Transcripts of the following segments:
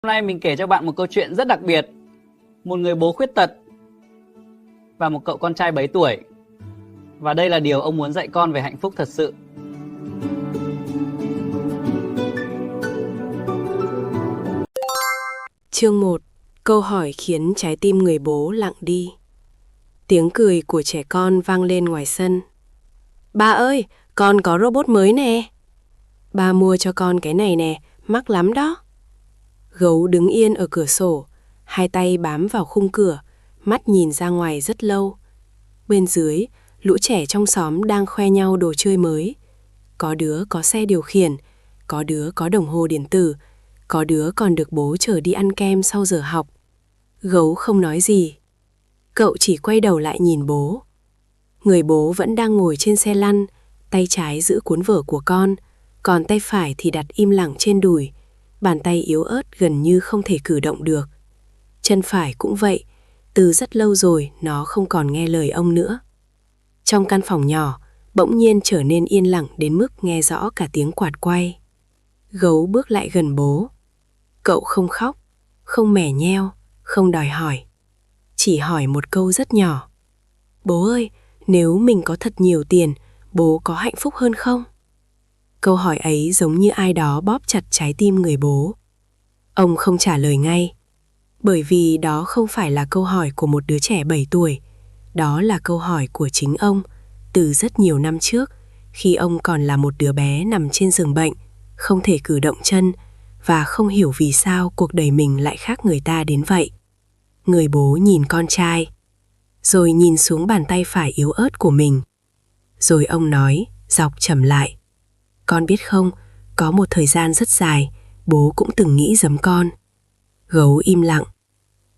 Hôm nay mình kể cho bạn một câu chuyện rất đặc biệt. Một người bố khuyết tật và một cậu con trai 7 tuổi. Và đây là điều ông muốn dạy con về hạnh phúc thật sự. Chương 1. Câu hỏi khiến trái tim người bố lặng đi. Tiếng cười của trẻ con vang lên ngoài sân. Ba ơi, con có robot mới nè. Ba mua cho con cái này nè, mắc lắm đó. Gấu đứng yên ở cửa sổ, hai tay bám vào khung cửa, mắt nhìn ra ngoài rất lâu. Bên dưới, lũ trẻ trong xóm đang khoe nhau đồ chơi mới. Có đứa có xe điều khiển, có đứa có đồng hồ điện tử, có đứa còn được bố chở đi ăn kem sau giờ học. Gấu không nói gì. Cậu chỉ quay đầu lại nhìn bố. Người bố vẫn đang ngồi trên xe lăn, tay trái giữ cuốn vở của con, còn tay phải thì đặt im lặng trên đùi. Bàn tay yếu ớt gần như không thể cử động được. Chân phải cũng vậy, từ rất lâu rồi nó không còn nghe lời ông nữa. Trong căn phòng nhỏ, bỗng nhiên trở nên yên lặng đến mức nghe rõ cả tiếng quạt quay. Gấu bước lại gần bố. Cậu không khóc, không mè nheo, không đòi hỏi. Chỉ hỏi một câu rất nhỏ. Bố ơi, nếu mình có thật nhiều tiền, bố có hạnh phúc hơn không? Câu hỏi ấy giống như ai đó bóp chặt trái tim người bố. Ông không trả lời ngay, bởi vì đó không phải là câu hỏi của một đứa trẻ 7 tuổi. Đó là câu hỏi của chính ông, từ rất nhiều năm trước, khi ông còn là một đứa bé nằm trên giường bệnh, không thể cử động chân, và không hiểu vì sao cuộc đời mình lại khác người ta đến vậy. Người bố nhìn con trai, rồi nhìn xuống bàn tay phải yếu ớt của mình. Rồi ông nói, giọng trầm lại. Con biết không, có một thời gian rất dài, bố cũng từng nghĩ giống con. Gấu im lặng.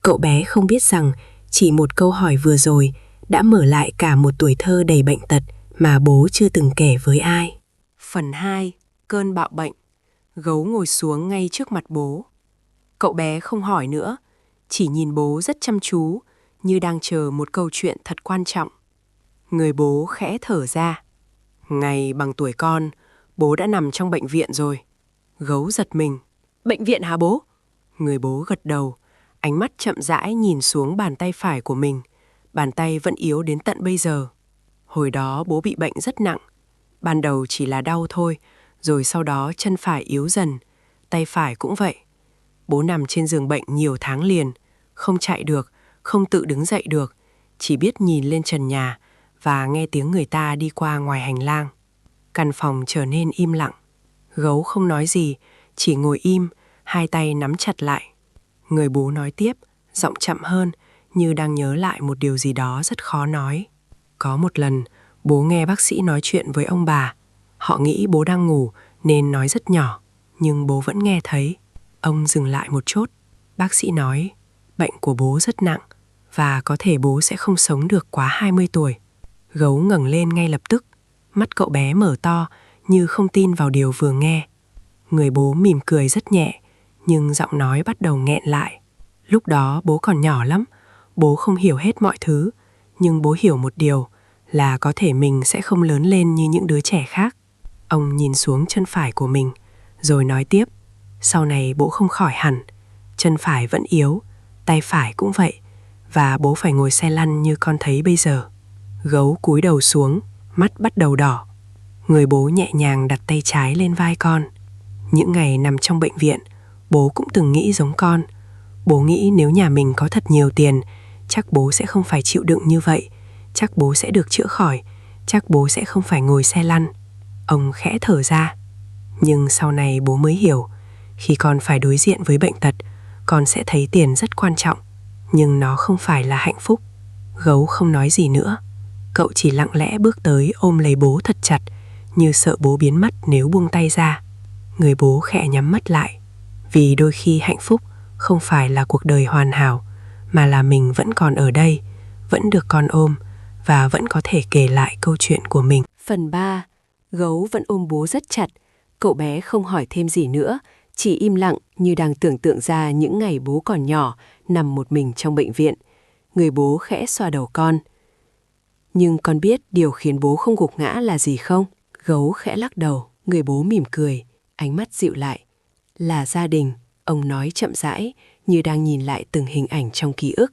Cậu bé không biết rằng chỉ một câu hỏi vừa rồi đã mở lại cả một tuổi thơ đầy bệnh tật mà bố chưa từng kể với ai. Phần 2. Cơn bạo bệnh. Gấu ngồi xuống ngay trước mặt bố. Cậu bé không hỏi nữa, chỉ nhìn bố rất chăm chú, như đang chờ một câu chuyện thật quan trọng. Người bố khẽ thở ra. Ngày bằng tuổi con, bố đã nằm trong bệnh viện rồi. Gấu giật mình. Bệnh viện hả bố? Người bố gật đầu, ánh mắt chậm rãi nhìn xuống bàn tay phải của mình. Bàn tay vẫn yếu đến tận bây giờ. Hồi đó bố bị bệnh rất nặng. Ban đầu chỉ là đau thôi, rồi sau đó chân phải yếu dần, tay phải cũng vậy. Bố nằm trên giường bệnh nhiều tháng liền, không chạy được, không tự đứng dậy được, chỉ biết nhìn lên trần nhà và nghe tiếng người ta đi qua ngoài hành lang. Căn phòng trở nên im lặng. Gấu không nói gì, chỉ ngồi im, hai tay nắm chặt lại. Người bố nói tiếp, giọng chậm hơn, như đang nhớ lại một điều gì đó rất khó nói. Có một lần, bố nghe bác sĩ nói chuyện với ông bà. Họ nghĩ bố đang ngủ nên nói rất nhỏ, nhưng bố vẫn nghe thấy. Ông dừng lại một chút. Bác sĩ nói, bệnh của bố rất nặng và có thể bố sẽ không sống được quá 20 tuổi. Gấu ngẩng lên ngay lập tức. Mắt cậu bé mở to như không tin vào điều vừa nghe. Người bố mỉm cười rất nhẹ, nhưng giọng nói bắt đầu nghẹn lại. Lúc đó bố còn nhỏ lắm, bố không hiểu hết mọi thứ, nhưng bố hiểu một điều là có thể mình sẽ không lớn lên như những đứa trẻ khác. Ông nhìn xuống chân phải của mình, rồi nói tiếp. Sau này bố không khỏi hẳn, chân phải vẫn yếu, tay phải cũng vậy, và bố phải ngồi xe lăn như con thấy bây giờ. Gấu cúi đầu xuống, mắt bắt đầu đỏ. Người bố nhẹ nhàng đặt tay trái lên vai con. Những ngày nằm trong bệnh viện, bố cũng từng nghĩ giống con. Bố nghĩ nếu nhà mình có thật nhiều tiền, chắc bố sẽ không phải chịu đựng như vậy, chắc bố sẽ được chữa khỏi, chắc bố sẽ không phải ngồi xe lăn. Ông khẽ thở ra. Nhưng sau này bố mới hiểu, khi con phải đối diện với bệnh tật, con sẽ thấy tiền rất quan trọng, nhưng nó không phải là hạnh phúc. Gấu không nói gì nữa. Cậu chỉ lặng lẽ bước tới ôm lấy bố thật chặt, như sợ bố biến mất nếu buông tay ra. Người bố khẽ nhắm mắt lại, vì đôi khi hạnh phúc không phải là cuộc đời hoàn hảo, mà là mình vẫn còn ở đây, vẫn được con ôm và vẫn có thể kể lại câu chuyện của mình. Phần 3. Gấu vẫn ôm bố rất chặt. Cậu bé không hỏi thêm gì nữa, chỉ im lặng như đang tưởng tượng ra những ngày bố còn nhỏ, nằm một mình trong bệnh viện. Người bố khẽ xoa đầu con. Nhưng con biết điều khiến bố không gục ngã là gì không? Gấu khẽ lắc đầu. Người bố mỉm cười, ánh mắt dịu lại. Là gia đình. Ông nói chậm rãi, như đang nhìn lại từng hình ảnh trong ký ức.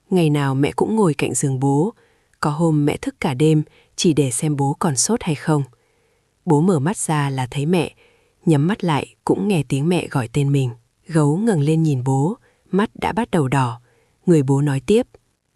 Ngày nào mẹ cũng ngồi cạnh giường bố. Có hôm mẹ thức cả đêm chỉ để xem bố còn sốt hay không. Bố mở mắt ra là thấy mẹ, nhắm mắt lại cũng nghe tiếng mẹ gọi tên mình. Gấu ngẩng lên nhìn bố, mắt đã bắt đầu đỏ. Người bố nói tiếp,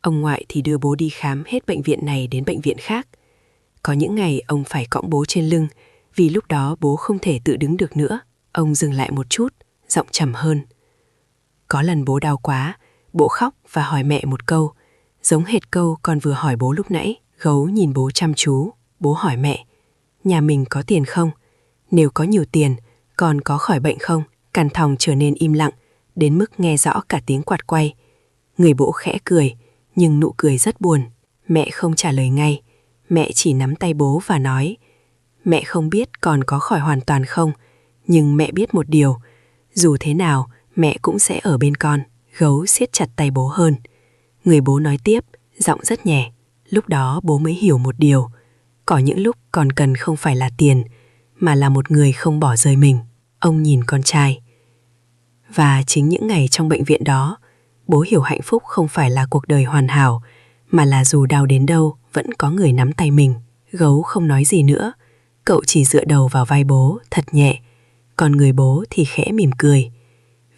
ông ngoại thì đưa bố đi khám hết bệnh viện này đến bệnh viện khác. Có những ngày ông phải cõng bố trên lưng, vì lúc đó bố không thể tự đứng được nữa. Ông dừng lại một chút, giọng trầm hơn. Có lần bố đau quá, bố khóc và hỏi mẹ một câu, giống hệt câu con vừa hỏi bố lúc nãy. Gấu nhìn bố chăm chú, bố hỏi mẹ, nhà mình có tiền không? Nếu có nhiều tiền, con có khỏi bệnh không? Căn phòng trở nên im lặng, đến mức nghe rõ cả tiếng quạt quay. Người bố khẽ cười, nhưng nụ cười rất buồn. Mẹ không trả lời ngay, mẹ chỉ nắm tay bố và nói, mẹ không biết con có khỏi hoàn toàn không, nhưng mẹ biết một điều, dù thế nào mẹ cũng sẽ ở bên con. Gấu siết chặt tay bố hơn. Người bố nói tiếp, giọng rất nhẹ. Lúc đó bố mới hiểu một điều, có những lúc còn cần không phải là tiền, mà là một người không bỏ rơi mình. Ông nhìn con trai. Và chính những ngày trong bệnh viện đó, bố hiểu hạnh phúc không phải là cuộc đời hoàn hảo, mà là dù đau đến đâu vẫn có người nắm tay mình. Gấu không nói gì nữa, cậu chỉ dựa đầu vào vai bố thật nhẹ, còn người bố thì khẽ mỉm cười.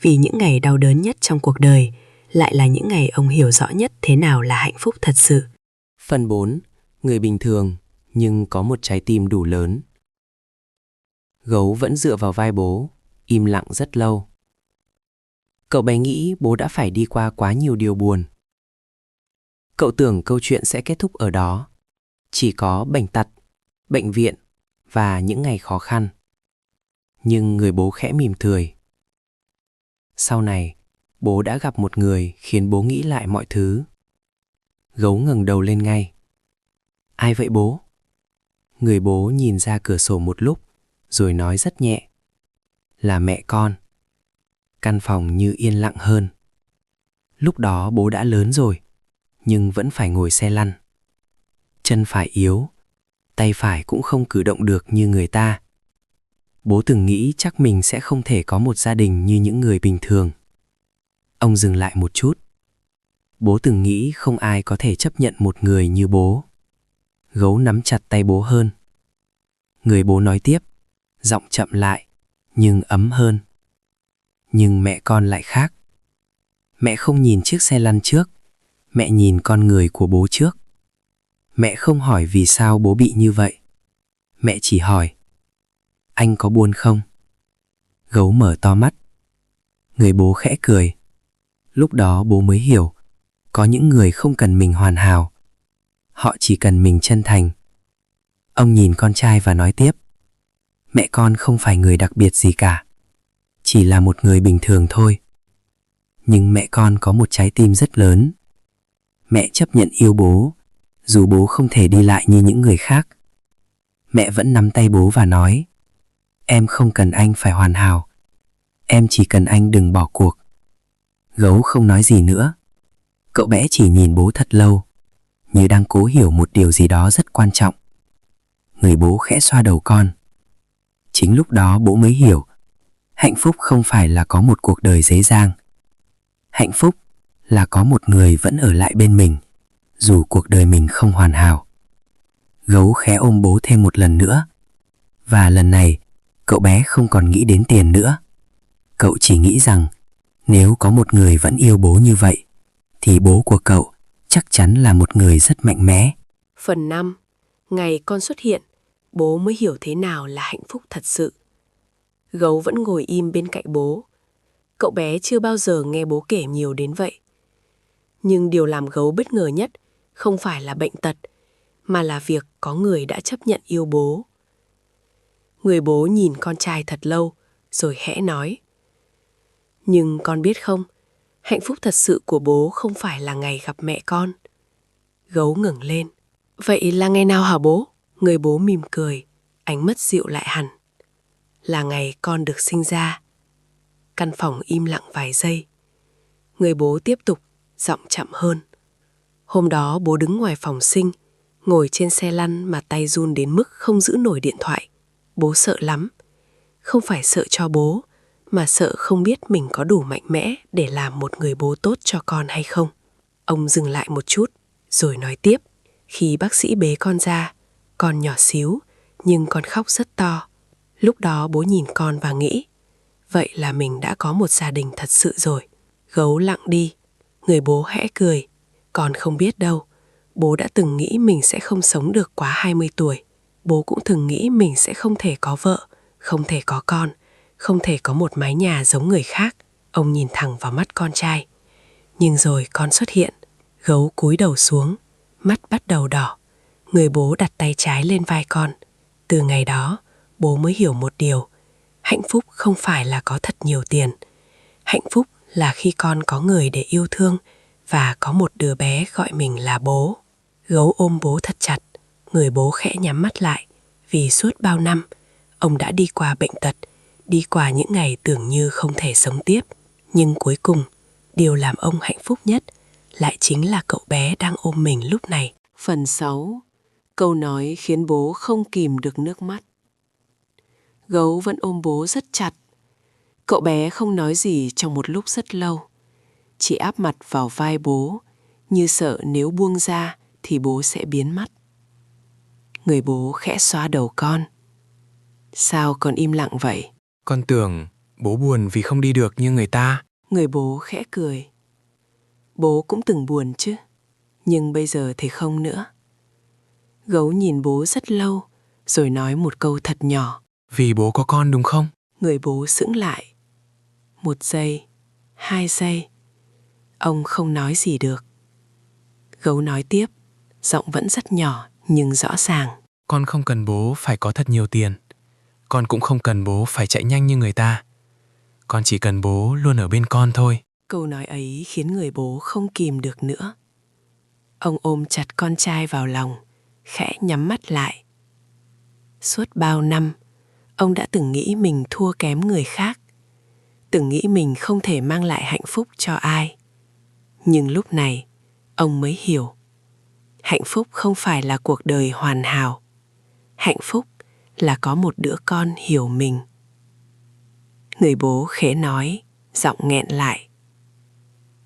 Vì những ngày đau đớn nhất trong cuộc đời lại là những ngày ông hiểu rõ nhất thế nào là hạnh phúc thật sự. Phần 4. Người bình thường nhưng có một trái tim đủ lớn. Gấu vẫn dựa vào vai bố, im lặng rất lâu. Cậu bé nghĩ bố đã phải đi qua quá nhiều điều buồn. Cậu tưởng câu chuyện sẽ kết thúc ở đó, chỉ có bệnh tật, bệnh viện và những ngày khó khăn. Nhưng người bố khẽ mỉm cười. Sau này, bố đã gặp một người khiến bố nghĩ lại mọi thứ. Gấu ngẩng đầu lên ngay. Ai vậy bố? Người bố nhìn ra cửa sổ một lúc, rồi nói rất nhẹ. Là mẹ con. Căn phòng như yên lặng hơn. Lúc đó bố đã lớn rồi, nhưng vẫn phải ngồi xe lăn. Chân phải yếu, tay phải cũng không cử động được như người ta. Bố từng nghĩ chắc mình sẽ không thể có một gia đình như những người bình thường. Ông dừng lại một chút. Bố từng nghĩ không ai có thể chấp nhận một người như bố. Gấu nắm chặt tay bố hơn. Người bố nói tiếp, giọng chậm lại, nhưng ấm hơn. Nhưng mẹ con lại khác. Mẹ không nhìn chiếc xe lăn trước, mẹ nhìn con người của bố trước. Mẹ không hỏi vì sao bố bị như vậy. Mẹ chỉ hỏi, anh có buồn không? Gấu mở to mắt. Người bố khẽ cười. Lúc đó bố mới hiểu, có những người không cần mình hoàn hảo, họ chỉ cần mình chân thành. Ông nhìn con trai và nói tiếp, mẹ con không phải người đặc biệt gì cả, chỉ là một người bình thường thôi. Nhưng mẹ con có một trái tim rất lớn. Mẹ chấp nhận yêu bố, dù bố không thể đi lại như những người khác. Mẹ vẫn nắm tay bố và nói, em không cần anh phải hoàn hảo, em chỉ cần anh đừng bỏ cuộc. Gấu không nói gì nữa. Cậu bé chỉ nhìn bố thật lâu, như đang cố hiểu một điều gì đó rất quan trọng. Người bố khẽ xoa đầu con. Chính lúc đó bố mới hiểu, hạnh phúc không phải là có một cuộc đời dễ dàng. Hạnh phúc là có một người vẫn ở lại bên mình, dù cuộc đời mình không hoàn hảo. Gấu khẽ ôm bố thêm một lần nữa. Và lần này, cậu bé không còn nghĩ đến tiền nữa. Cậu chỉ nghĩ rằng, nếu có một người vẫn yêu bố như vậy, thì bố của cậu chắc chắn là một người rất mạnh mẽ. Phần 5. Ngày con xuất hiện, bố mới hiểu thế nào là hạnh phúc thật sự. Gấu vẫn ngồi im bên cạnh bố. Cậu bé chưa bao giờ nghe bố kể nhiều đến vậy. Nhưng điều làm gấu bất ngờ nhất không phải là bệnh tật, mà là việc có người đã chấp nhận yêu bố. Người bố nhìn con trai thật lâu, rồi khẽ nói, nhưng con biết không, hạnh phúc thật sự của bố không phải là ngày gặp mẹ con. Gấu ngẩng lên. Vậy là ngày nào hả bố? Người bố mỉm cười, ánh mắt dịu lại hẳn. Là ngày con được sinh ra. Căn phòng im lặng vài giây. Người bố tiếp tục, giọng chậm hơn. Hôm đó bố đứng ngoài phòng sinh, ngồi trên xe lăn mà tay run đến mức không giữ nổi điện thoại. Bố sợ lắm. Không phải sợ cho bố, mà sợ không biết mình có đủ mạnh mẽ để làm một người bố tốt cho con hay không. Ông dừng lại một chút, rồi nói tiếp. Khi bác sĩ bế con ra, con nhỏ xíu, nhưng con khóc rất to. Lúc đó bố nhìn con và nghĩ, vậy là mình đã có một gia đình thật sự rồi. Gấu lặng đi, người bố khẽ cười. Con không biết đâu, bố đã từng nghĩ mình sẽ không sống được quá 20 tuổi. Bố cũng từng nghĩ mình sẽ không thể có vợ, không thể có con, không thể có một mái nhà giống người khác. Ông nhìn thẳng vào mắt con trai. Nhưng rồi con xuất hiện. Gấu cúi đầu xuống, mắt bắt đầu đỏ. Người bố đặt tay trái lên vai con. Từ ngày đó, bố mới hiểu một điều. Hạnh phúc không phải là có thật nhiều tiền. Hạnh phúc là khi con có người để yêu thương và có một đứa bé gọi mình là bố. Gấu ôm bố thật chặt. Người bố khẽ nhắm mắt lại. Vì suốt bao năm, ông đã đi qua bệnh tật, đi qua những ngày tưởng như không thể sống tiếp. Nhưng cuối cùng, điều làm ông hạnh phúc nhất lại chính là cậu bé đang ôm mình lúc này. Phần 6. Câu nói khiến bố không kìm được nước mắt. Gấu vẫn ôm bố rất chặt. Cậu bé không nói gì trong một lúc rất lâu. Chỉ áp mặt vào vai bố, như sợ nếu buông ra thì bố sẽ biến mất. Người bố khẽ xoa đầu con. Sao con im lặng vậy? Con tưởng bố buồn vì không đi được như người ta. Người bố khẽ cười. Bố cũng từng buồn chứ, nhưng bây giờ thì không nữa. Gấu nhìn bố rất lâu, rồi nói một câu thật nhỏ. Vì bố có con đúng không? Người bố sững lại. 1 giây, 2 giây. Ông không nói gì được. Gấu nói tiếp, giọng vẫn rất nhỏ nhưng rõ ràng. Con không cần bố phải có thật nhiều tiền. Con cũng không cần bố phải chạy nhanh như người ta. Con chỉ cần bố luôn ở bên con thôi. Câu nói ấy khiến người bố không kìm được nữa. Ông ôm chặt con trai vào lòng, khẽ nhắm mắt lại. Suốt bao năm, ông đã từng nghĩ mình thua kém người khác, từng nghĩ mình không thể mang lại hạnh phúc cho ai. Nhưng lúc này, ông mới hiểu, hạnh phúc không phải là cuộc đời hoàn hảo. Hạnh phúc là có một đứa con hiểu mình. Người bố khẽ nói, giọng nghẹn lại.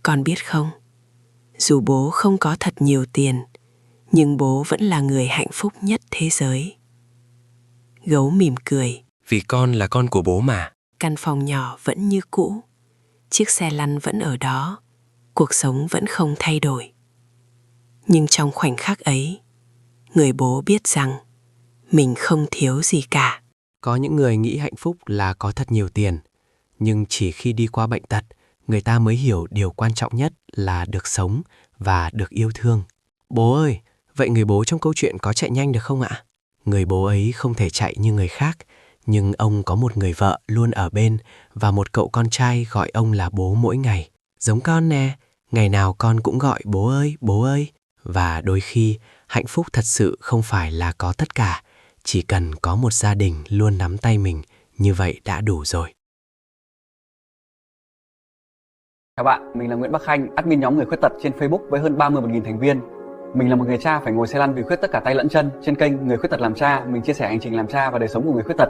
Con biết không, dù bố không có thật nhiều tiền, nhưng bố vẫn là người hạnh phúc nhất thế giới. Gấu mỉm cười. Vì con là con của bố mà. Căn phòng nhỏ vẫn như cũ, chiếc xe lăn vẫn ở đó, cuộc sống vẫn không thay đổi. Nhưng trong khoảnh khắc ấy, người bố biết rằng mình không thiếu gì cả. Có những người nghĩ hạnh phúc là có thật nhiều tiền, nhưng chỉ khi đi qua bệnh tật, người ta mới hiểu điều quan trọng nhất là được sống và được yêu thương. Bố ơi, vậy người bố trong câu chuyện có chạy nhanh được không ạ? Người bố ấy không thể chạy như người khác, nhưng ông có một người vợ luôn ở bên và một cậu con trai gọi ông là bố mỗi ngày. Giống con nè, ngày nào con cũng gọi bố ơi, bố ơi. Và đôi khi, hạnh phúc thật sự không phải là có tất cả, chỉ cần có một gia đình luôn nắm tay mình, như vậy đã đủ rồi. Chào bạn, mình là Nguyễn Bắc Khanh, admin nhóm người khuyết tật trên Facebook với hơn 31.000 thành viên. Mình là một người cha phải ngồi xe lăn vì khuyết tất cả tay lẫn chân. Trên kênh Người Khuyết Tật Làm Cha, mình chia sẻ hành trình làm cha và đời sống của người khuyết tật.